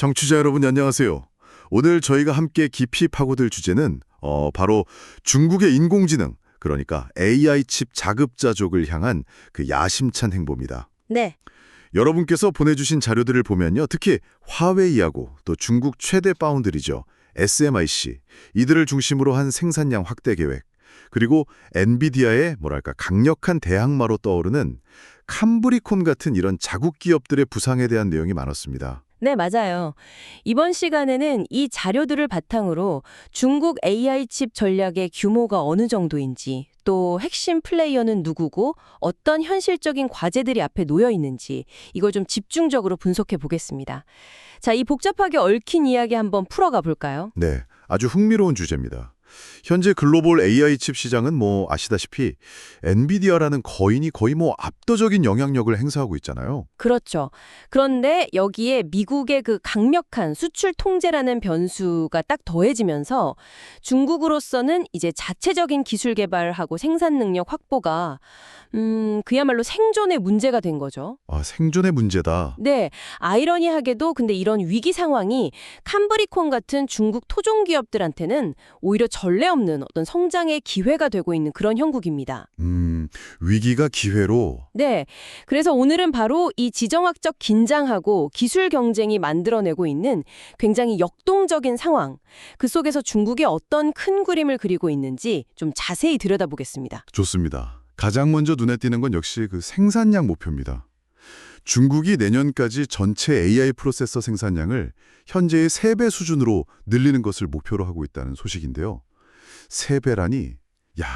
청취자 여러분 안녕하세요. 오늘 저희가 함께 깊이 파고들 주제는 바로 중국의 인공지능, 그러니까 AI 칩 자급자족을 향한 그 야심찬 행보입니다. 네, 여러분께서 보내주신 자료들을 보면요. 특히 화웨이하고 또 중국 최대 파운드리죠. SMIC, 이들을 중심으로 한 생산량 확대 계획, 그리고 엔비디아의 강력한 대항마로 떠오르는 캄브리콘 같은 이런 자국 기업들의 부상에 대한 내용이 많았습니다. 네, 맞아요. 이번 시간에는 이 자료들을 바탕으로 중국 AI 칩 전략의 규모가 어느 정도인지, 또 핵심 플레이어는 누구고 어떤 현실적인 과제들이 앞에 놓여 있는지 이걸 좀 집중적으로 분석해 보겠습니다. 자, 이 복잡하게 얽힌 이야기 한번 풀어가 볼까요? 네, 아주 흥미로운 주제입니다. 현재 글로벌 AI 칩 시장은 아시다시피 엔비디아라는 거인이 거의 압도적인 영향력을 행사하고 있잖아요. 그렇죠. 그런데 여기에 미국의 그 강력한 수출 통제라는 변수가 딱 더해지면서 중국으로서는 이제 자체적인 기술 개발하고 생산 능력 확보가 그야말로 생존의 문제가 된 거죠. 아, 생존의 문제다. 네, 아이러니하게도 근데 이런 위기 상황이 캄브리콘 같은 중국 토종 기업들한테는 오히려 전례 없는 어떤 성장의 기회가 되고 있는 그런 형국입니다. 위기가 기회로. 네, 그래서 오늘은 바로 이 지정학적 긴장하고 기술 경쟁이 만들어내고 있는 굉장히 역동적인 상황, 그 속에서 중국이 어떤 큰 그림을 그리고 있는지 좀 자세히 들여다보겠습니다. 좋습니다. 가장 먼저 눈에 띄는 건 역시 그 생산량 목표입니다. 중국이 내년까지 전체 AI 프로세서 생산량을 현재의 3배 수준으로 늘리는 것을 목표로 하고 있다는 소식인데요. 3배라니,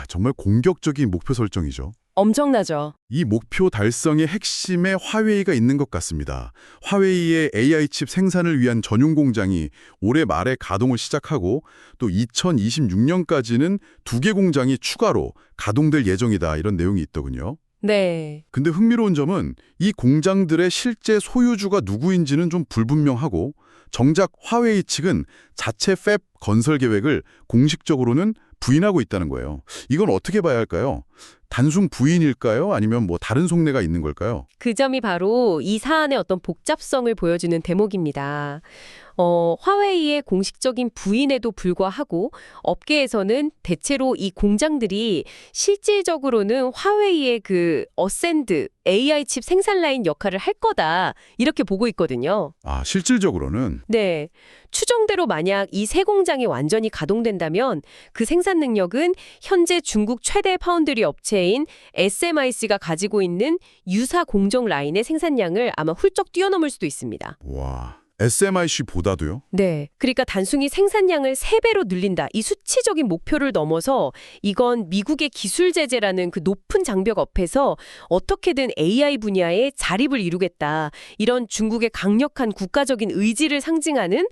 정말 공격적인 목표 설정이죠. 엄청나죠? 이 목표 달성의 핵심에 화웨이가 있는 것 같습니다. 화웨이의 AI 칩 생산을 위한 전용 공장이 올해 말에 가동을 시작하고 또 2026년까지는 2개 공장이 추가로 가동될 예정이다, 이런 내용이 있더군요. 네. 근데 흥미로운 점은 이 공장들의 실제 소유주가 누구인지는 좀 불분명하고, 정작 화웨이 측은 자체 팹 건설 계획을 공식적으로는 부인하고 있다는 거예요. 이건 어떻게 봐야 할까요? 단순 부인일까요? 아니면 다른 속내가 있는 걸까요? 그 점이 바로 이 사안의 어떤 복잡성을 보여주는 대목입니다. 화웨이의 공식적인 부인에도 불구하고 업계에서는 대체로 이 공장들이 실질적으로는 화웨이의 그 어센드 AI 칩 생산 라인 역할을 할 거다, 이렇게 보고 있거든요. 아, 실질적으로는? 네. 추정대로 만약 이 세 공장이 완전히 가동된다면 그 생산 능력은 현재 중국 최대 파운드리 업체인 SMIC가 가지고 있는 유사 공정 라인의 생산량을 아마 훌쩍 뛰어넘을 수도 있습니다. 와, SMIC보다도요? 네. 그러니까 단순히 생산량을 3배로 늘린다, 이 수치적인 목표를 넘어서 이건 미국의 기술 제재라는 그 높은 장벽 앞에서 어떻게든 AI 분야에 자립을 이루겠다, 이런 중국의 강력한 국가적인 의지를 상징하는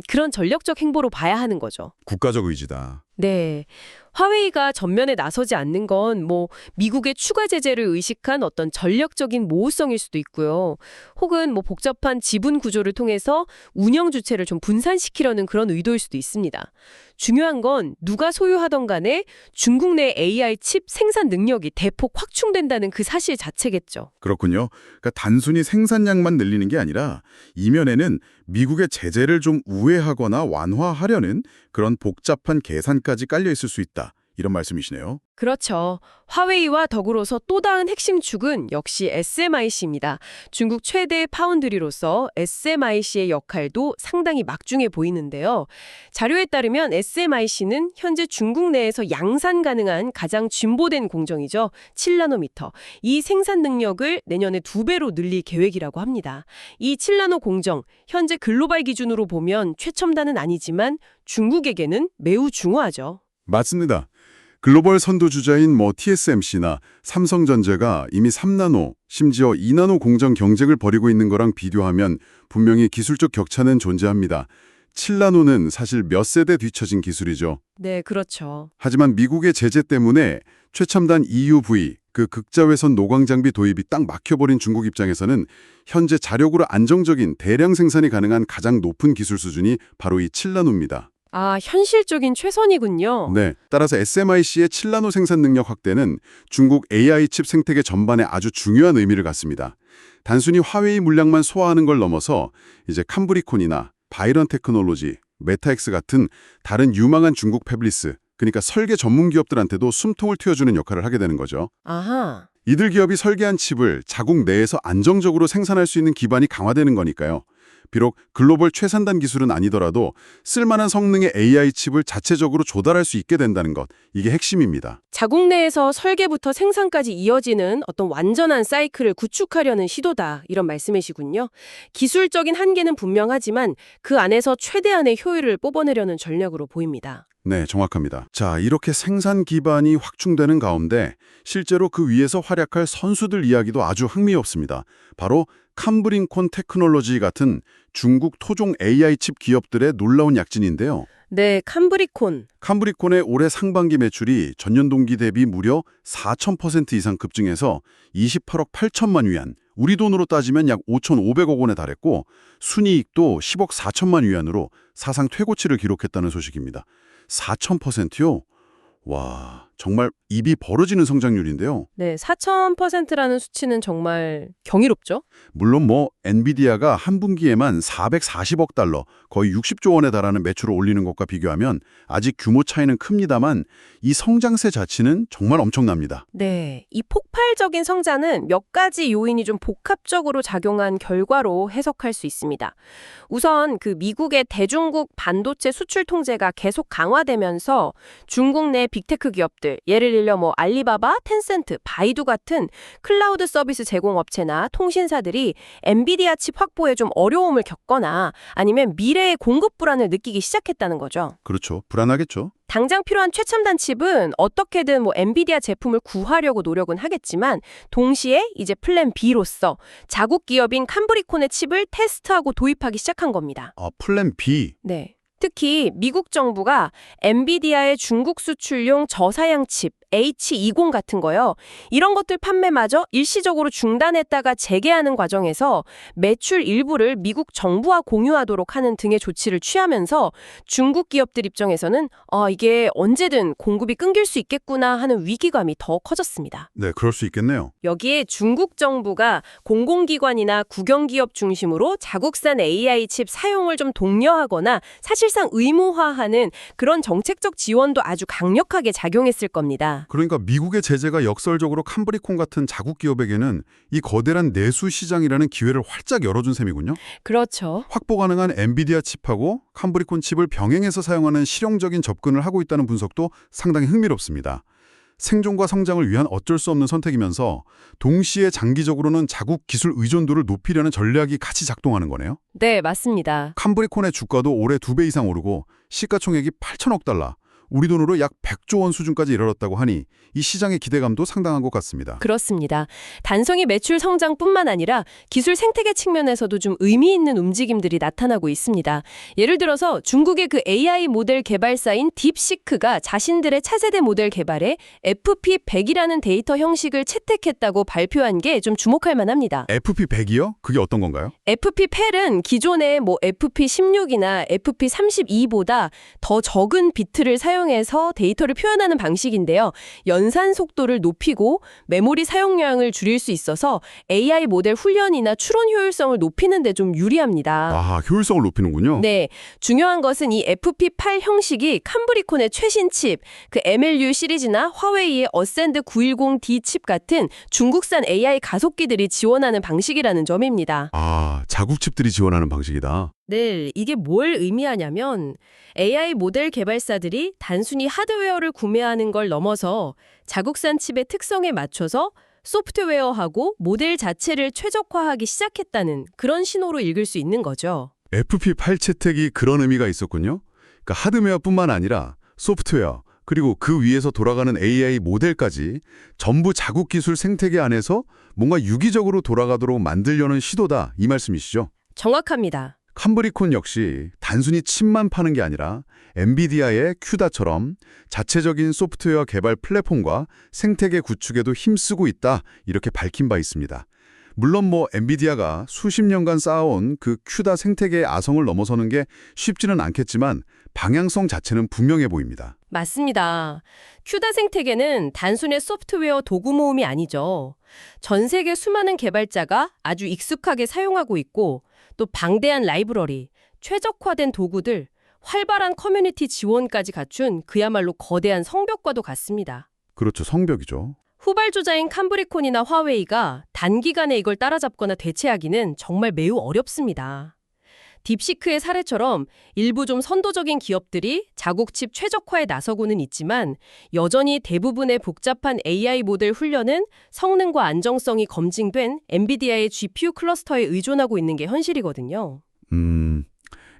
그런 전략적 행보로 봐야 하는 거죠. 국가적 의지다. 네. 화웨이가 전면에 나서지 않는 건 미국의 추가 제재를 의식한 어떤 전략적인 모호성일 수도 있고요. 혹은 복잡한 지분 구조를 통해서 운영 주체를 좀 분산시키려는 그런 의도일 수도 있습니다. 중요한 건 누가 소유하던 간에 중국 내 AI 칩 생산 능력이 대폭 확충된다는 그 사실 자체겠죠. 그렇군요. 그러니까 단순히 생산량만 늘리는 게 아니라 이면에는 미국의 제재를 좀 우회하거나 완화하려는 그런 복잡한 계산까지 깔려 있을 수 있다, 이런 말씀이시네요. 그렇죠. 화웨이와 더불어서 또 다른 핵심 축은 역시 SMIC입니다. 중국 최대 파운드리로서 SMIC의 역할도 상당히 막중해 보이는데요. 자료에 따르면 SMIC는 현재 중국 내에서 양산 가능한 가장 진보된 공정이죠. 7나노미터. 이 생산 능력을 내년에 2배로 늘릴 계획이라고 합니다. 이 7나노 공정, 현재 글로벌 기준으로 보면 최첨단은 아니지만 중국에게는 매우 중요하죠. 맞습니다. 글로벌 선도주자인 TSMC나 삼성전자가 이미 3나노, 심지어 2나노 공정 경쟁을 벌이고 있는 거랑 비교하면 분명히 기술적 격차는 존재합니다. 7나노는 사실 몇 세대 뒤처진 기술이죠. 네, 그렇죠. 하지만 미국의 제재 때문에 최첨단 EUV, 그 극자외선 노광 장비 도입이 딱 막혀버린 중국 입장에서는 현재 자력으로 안정적인 대량 생산이 가능한 가장 높은 기술 수준이 바로 이 7나노입니다. 아, 현실적인 최선이군요. 네. 따라서 SMIC의 7나노 생산 능력 확대는 중국 AI 칩 생태계 전반에 아주 중요한 의미를 갖습니다. 단순히 화웨이 물량만 소화하는 걸 넘어서 이제 캄브리콘이나 바이런 테크놀로지, 메타엑스 같은 다른 유망한 중국 패블리스, 그러니까 설계 전문 기업들한테도 숨통을 틔워주는 역할을 하게 되는 거죠. 아하. 이들 기업이 설계한 칩을 자국 내에서 안정적으로 생산할 수 있는 기반이 강화되는 거니까요. 비록 글로벌 최상단 기술은 아니더라도 쓸만한 성능의 AI 칩을 자체적으로 조달할 수 있게 된다는 것, 이게 핵심입니다. 자국 내에서 설계부터 생산까지 이어지는 어떤 완전한 사이클을 구축하려는 시도다, 이런 말씀이시군요. 기술적인 한계는 분명하지만 그 안에서 최대한의 효율을 뽑아내려는 전략으로 보입니다. 네, 정확합니다. 자, 이렇게 생산 기반이 확충되는 가운데 실제로 그 위에서 활약할 선수들 이야기도 아주 흥미롭습니다. 바로 캄브리콘 테크놀로지 같은 중국 토종 AI 칩 기업들의 놀라운 약진인데요. 네, 캄브리콘. 캄브리콘의 올해 상반기 매출이 전년 동기 대비 무려 4,000% 이상 급증해서 28억 8천만 위안, 우리 돈으로 따지면 약 5,500억 원에 달했고 순이익도 10억 4천만 위안으로 사상 최고치를 기록했다는 소식입니다. 4,000%요? 와, 정말 입이 벌어지는 성장률인데요. 네, 4,000%라는 수치는 정말 경이롭죠? 물론 엔비디아가 한 분기에만 440억 달러, 거의 60조 원에 달하는 매출을 올리는 것과 비교하면 아직 규모 차이는 큽니다만 이 성장세 자체는 정말 엄청납니다. 네, 이 폭발적인 성장은 몇 가지 요인이 좀 복합적으로 작용한 결과로 해석할 수 있습니다. 우선 그 미국의 대중국 반도체 수출 통제가 계속 강화되면서 중국 내 빅테크 기업들, 예를 들려 알리바바, 텐센트, 바이두 같은 클라우드 서비스 제공업체나 통신사들이 엔비디아 칩 확보에 좀 어려움을 겪거나 아니면 미래의 공급 불안을 느끼기 시작했다는 거죠. 그렇죠. 불안하겠죠. 당장 필요한 최첨단 칩은 어떻게든 엔비디아 제품을 구하려고 노력은 하겠지만 동시에 이제 플랜 B로서 자국 기업인 캄브리콘의 칩을 테스트하고 도입하기 시작한 겁니다. 플랜 B. 네. 특히 미국 정부가 엔비디아의 중국 수출용 저사양 칩 H20 같은 거요. 이런 것들 판매마저 일시적으로 중단했다가 재개하는 과정에서 매출 일부를 미국 정부와 공유하도록 하는 등의 조치를 취하면서 중국 기업들 입장에서는 이게 언제든 공급이 끊길 수 있겠구나 하는 위기감이 더 커졌습니다. 네, 그럴 수 있겠네요. 여기에 중국 정부가 공공기관이나 국영기업 중심으로 자국산 AI 칩 사용을 좀 독려하거나 사실상 의무화하는 그런 정책적 지원도 아주 강력하게 작용했을 겁니다. 그러니까 미국의 제재가 역설적으로 캄브리콘 같은 자국 기업에게는 이 거대한 내수 시장이라는 기회를 활짝 열어준 셈이군요. 그렇죠. 확보 가능한 엔비디아 칩하고 캄브리콘 칩을 병행해서 사용하는 실용적인 접근을 하고 있다는 분석도 상당히 흥미롭습니다. 생존과 성장을 위한 어쩔 수 없는 선택이면서 동시에 장기적으로는 자국 기술 의존도를 높이려는 전략이 같이 작동하는 거네요. 네, 맞습니다. 캄브리콘의 주가도 올해 2배 이상 오르고 시가총액이 8천억 달러, 우리 돈으로 약 100조 원 수준까지 이르렀다고 하니 이 시장의 기대감도 상당한 것 같습니다. 그렇습니다. 단순히 매출 성장뿐만 아니라 기술 생태계 측면에서도 좀 의미 있는 움직임들이 나타나고 있습니다. 예를 들어서 중국의 그 AI 모델 개발사인 딥시크가 자신들의 차세대 모델 개발에 FP100이라는 데이터 형식을 채택했다고 발표한 게 좀 주목할 만합니다. FP100이요? 그게 어떤 건가요? FP8은 기존의 FP16이나 FP32보다 더 적은 비트를 사용해서 데이터를 표현하는 방식인데요. 연산 속도를 높이고 메모리 사용량을 줄일 수 있어서 AI 모델 훈련이나 추론 효율성을 높이는 데 좀 유리합니다. 아, 효율성을 높이는군요. 네, 중요한 것은 이 FP8 형식이 캄브리콘의 최신 칩, 그 MLU 시리즈나 화웨이의 어센드 910D 칩 같은 중국산 AI 가속기들이 지원하는 방식이라는 점입니다. 아, 자국 칩들이 지원하는 방식이다. 네, 이게 뭘 의미하냐면 AI 모델 개발사들이 단순히 하드웨어를 구매하는 걸 넘어서 자국산 칩의 특성에 맞춰서 소프트웨어하고 모델 자체를 최적화하기 시작했다는 그런 신호로 읽을 수 있는 거죠. FP8 채택이 그런 의미가 있었군요. 그러니까 하드웨어뿐만 아니라 소프트웨어, 그리고 그 위에서 돌아가는 AI 모델까지 전부 자국 기술 생태계 안에서 뭔가 유기적으로 돌아가도록 만들려는 시도다, 이 말씀이시죠? 정확합니다. 캄브리콘 역시 단순히 칩만 파는 게 아니라 엔비디아의 큐다처럼 자체적인 소프트웨어 개발 플랫폼과 생태계 구축에도 힘쓰고 있다, 이렇게 밝힌 바 있습니다. 물론 엔비디아가 수십 년간 쌓아온 그 큐다 생태계의 아성을 넘어서는 게 쉽지는 않겠지만 방향성 자체는 분명해 보입니다. 맞습니다. 큐다 생태계는 단순히 소프트웨어 도구 모음이 아니죠. 전 세계 수많은 개발자가 아주 익숙하게 사용하고 있고 또 방대한 라이브러리, 최적화된 도구들, 활발한 커뮤니티 지원까지 갖춘 그야말로 거대한 성벽과도 같습니다. 그렇죠. 성벽이죠. 후발주자인 캄브리콘이나 화웨이가 단기간에 이걸 따라잡거나 대체하기는 정말 매우 어렵습니다. 딥시크의 사례처럼 일부 좀 선도적인 기업들이 자국칩 최적화에 나서고는 있지만 여전히 대부분의 복잡한 AI 모델 훈련은 성능과 안정성이 검증된 엔비디아의 GPU 클러스터에 의존하고 있는 게 현실이거든요.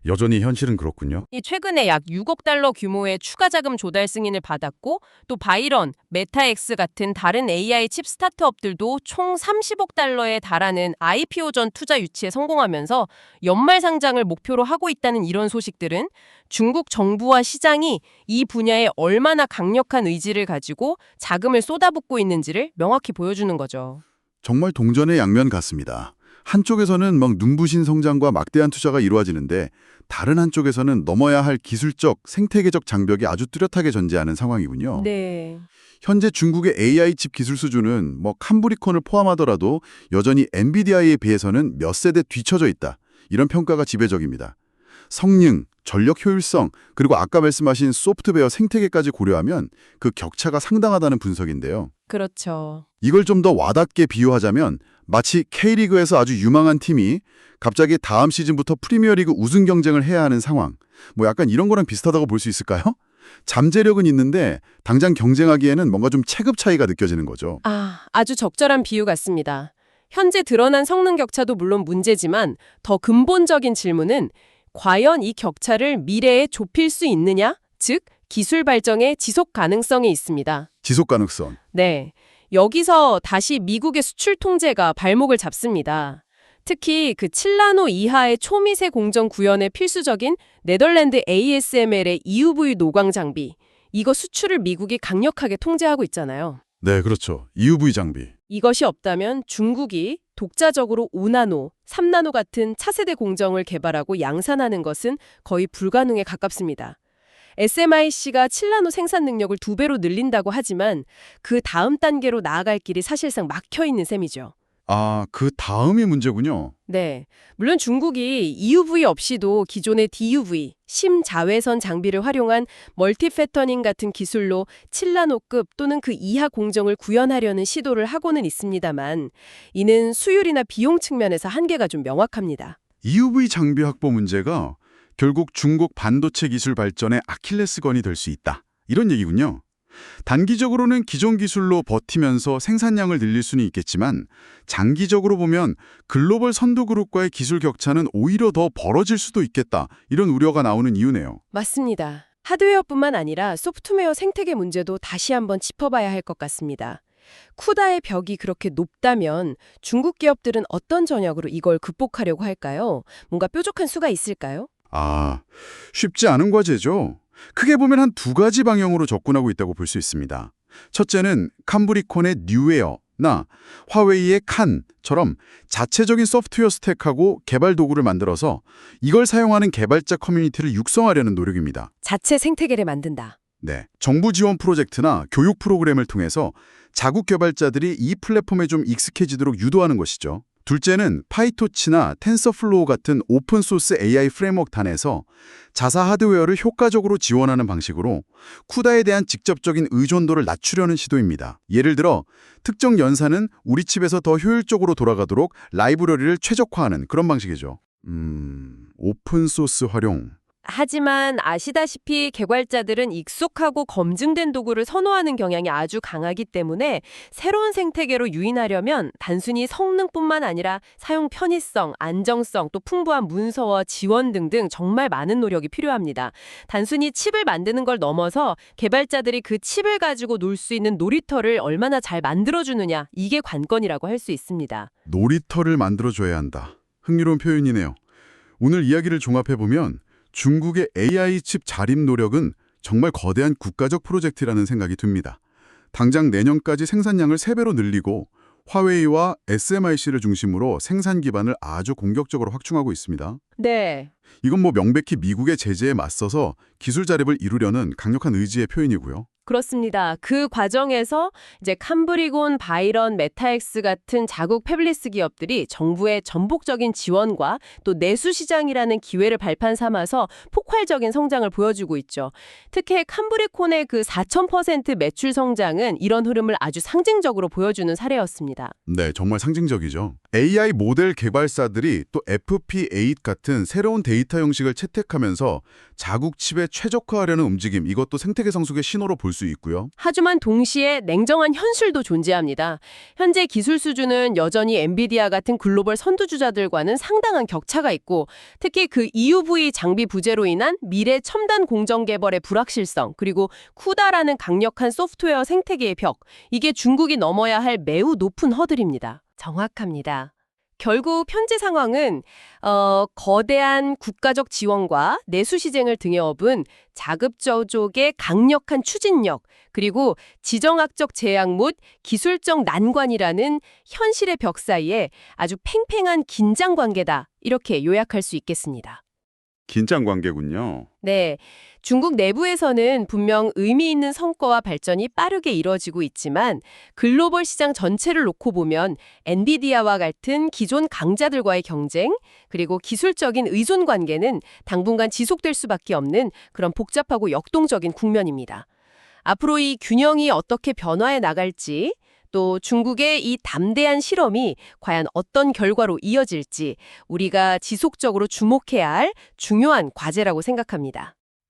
여전히 현실은 그렇군요. 이 최근에 약 6억 달러 규모의 추가 자금 조달 승인을 받았고 또 바이런, 메타엑스 같은 다른 AI 칩 스타트업들도 총 30억 달러에 달하는 IPO 전 투자 유치에 성공하면서 연말 상장을 목표로 하고 있다는 이런 소식들은 중국 정부와 시장이 이 분야에 얼마나 강력한 의지를 가지고 자금을 쏟아붓고 있는지를 명확히 보여주는 거죠. 정말 동전의 양면 같습니다. 한쪽에서는 눈부신 성장과 막대한 투자가 이루어지는데 다른 한쪽에서는 넘어야 할 기술적, 생태계적 장벽이 아주 뚜렷하게 존재하는 상황이군요. 네. 현재 중국의 AI 칩 기술 수준은 캄브리콘을 포함하더라도 여전히 엔비디아에 비해서는 몇 세대 뒤처져 있다. 이런 평가가 지배적입니다. 성능, 전력 효율성, 그리고 아까 말씀하신 소프트웨어 생태계까지 고려하면 그 격차가 상당하다는 분석인데요. 그렇죠. 이걸 좀 더 와닿게 비유하자면 마치 K리그에서 아주 유망한 팀이 갑자기 다음 시즌부터 프리미어리그 우승 경쟁을 해야 하는 상황. 약간 이런 거랑 비슷하다고 볼 수 있을까요? 잠재력은 있는데 당장 경쟁하기에는 뭔가 좀 체급 차이가 느껴지는 거죠. 아주 적절한 비유 같습니다. 현재 드러난 성능 격차도 물론 문제지만 더 근본적인 질문은 과연 이 격차를 미래에 좁힐 수 있느냐? 즉, 기술 발전의 지속 가능성에 있습니다. 지속 가능성. 네. 여기서 다시 미국의 수출 통제가 발목을 잡습니다. 특히 그 7나노 이하의 초미세 공정 구현에 필수적인 네덜란드 ASML의 EUV 노광 장비. 이거 수출을 미국이 강력하게 통제하고 있잖아요. 네, 그렇죠. EUV 장비. 이것이 없다면 중국이 독자적으로 5나노, 3나노 같은 차세대 공정을 개발하고 양산하는 것은 거의 불가능에 가깝습니다. SMIC가 7나노 생산 능력을 2배로 늘린다고 하지만 그 다음 단계로 나아갈 길이 사실상 막혀 있는 셈이죠. 그 다음이 문제군요. 네. 물론 중국이 EUV 없이도 기존의 DUV, 심자외선 장비를 활용한 멀티 패터닝 같은 기술로 7나노급 또는 그 이하 공정을 구현하려는 시도를 하고는 있습니다만 이는 수율이나 비용 측면에서 한계가 좀 명확합니다. EUV 장비 확보 문제가 결국 중국 반도체 기술 발전의 아킬레스건이 될 수 있다. 이런 얘기군요. 단기적으로는 기존 기술로 버티면서 생산량을 늘릴 수는 있겠지만 장기적으로 보면 글로벌 선도 그룹과의 기술 격차는 오히려 더 벌어질 수도 있겠다. 이런 우려가 나오는 이유네요. 맞습니다. 하드웨어뿐만 아니라 소프트웨어 생태계 문제도 다시 한번 짚어봐야 할 것 같습니다. 쿠다의 벽이 그렇게 높다면 중국 기업들은 어떤 전략으로 이걸 극복하려고 할까요? 뭔가 뾰족한 수가 있을까요? 쉽지 않은 과제죠. 크게 보면 한 두 가지 방향으로 접근하고 있다고 볼 수 있습니다. 첫째는 캄브리콘의 뉴웨어나 화웨이의 칸처럼 자체적인 소프트웨어 스택하고 개발 도구를 만들어서 이걸 사용하는 개발자 커뮤니티를 육성하려는 노력입니다. 자체 생태계를 만든다. 네, 정부 지원 프로젝트나 교육 프로그램을 통해서 자국 개발자들이 이 플랫폼에 좀 익숙해지도록 유도하는 것이죠. 둘째는 파이토치나 텐서플로우 같은 오픈소스 AI 프레임워크 단에서 자사 하드웨어를 효과적으로 지원하는 방식으로 쿠다에 대한 직접적인 의존도를 낮추려는 시도입니다. 예를 들어 특정 연산은 우리 칩에서 더 효율적으로 돌아가도록 라이브러리를 최적화하는 그런 방식이죠. 오픈소스 활용. 하지만 아시다시피 개발자들은 익숙하고 검증된 도구를 선호하는 경향이 아주 강하기 때문에 새로운 생태계로 유인하려면 단순히 성능뿐만 아니라 사용 편의성, 안정성, 또 풍부한 문서와 지원 등등 정말 많은 노력이 필요합니다. 단순히 칩을 만드는 걸 넘어서 개발자들이 그 칩을 가지고 놀 수 있는 놀이터를 얼마나 잘 만들어주느냐, 이게 관건이라고 할 수 있습니다. 놀이터를 만들어줘야 한다. 흥미로운 표현이네요. 오늘 이야기를 종합해보면 중국의 AI 칩 자립 노력은 정말 거대한 국가적 프로젝트라는 생각이 듭니다. 당장 내년까지 생산량을 3배로 늘리고 화웨이와 SMIC를 중심으로 생산 기반을 아주 공격적으로 확충하고 있습니다. 네. 이건 뭐 명백히 미국의 제재에 맞서서 기술 자립을 이루려는 강력한 의지의 표현이고요. 그렇습니다. 그 과정에서 이제 캠브리곤, 바이런, 메타엑스 같은 자국 패블리스 기업들이 정부의 전폭적인 지원과 또 내수 시장이라는 기회를 발판 삼아서 폭발적인 성장을 보여주고 있죠. 특히 캠브리콘의 그 4,000% 매출 성장은 이런 흐름을 아주 상징적으로 보여주는 사례였습니다. 네, 정말 상징적이죠. AI 모델 개발사들이 또 FP8 같은 새로운 데이터 형식을 채택하면서 자국 칩에 최적화하려는 움직임, 이것도 생태계 성숙의 신호로 볼 수 있고요. 하지만 동시에 냉정한 현실도 존재합니다. 현재 기술 수준은 여전히 엔비디아 같은 글로벌 선두주자들과는 상당한 격차가 있고 특히 그 EUV 장비 부재로 인한 미래 첨단 공정 개발의 불확실성 그리고 쿠다라는 강력한 소프트웨어 생태계의 벽 이게 중국이 넘어야 할 매우 높은 허들입니다. 정확합니다. 결국 현재 상황은 거대한 국가적 지원과 내수 시장을 등에 업은 자급저족의 강력한 추진력 그리고 지정학적 제약 및 기술적 난관이라는 현실의 벽 사이에 아주 팽팽한 긴장 관계다 이렇게 요약할 수 있겠습니다. 긴장 관계군요. 네, 중국 내부에서는 분명 의미 있는 성과와 발전이 빠르게 이뤄지고 있지만 글로벌 시장 전체를 놓고 보면 엔비디아와 같은 기존 강자들과의 경쟁 그리고 기술적인 의존 관계는 당분간 지속될 수밖에 없는 그런 복잡하고 역동적인 국면입니다. 앞으로 이 균형이 어떻게 변화해 나갈지 또 중국의 이 담대한 실험이 과연 어떤 결과로 이어질지 우리가 지속적으로 주목해야 할 중요한 과제라고 생각합니다.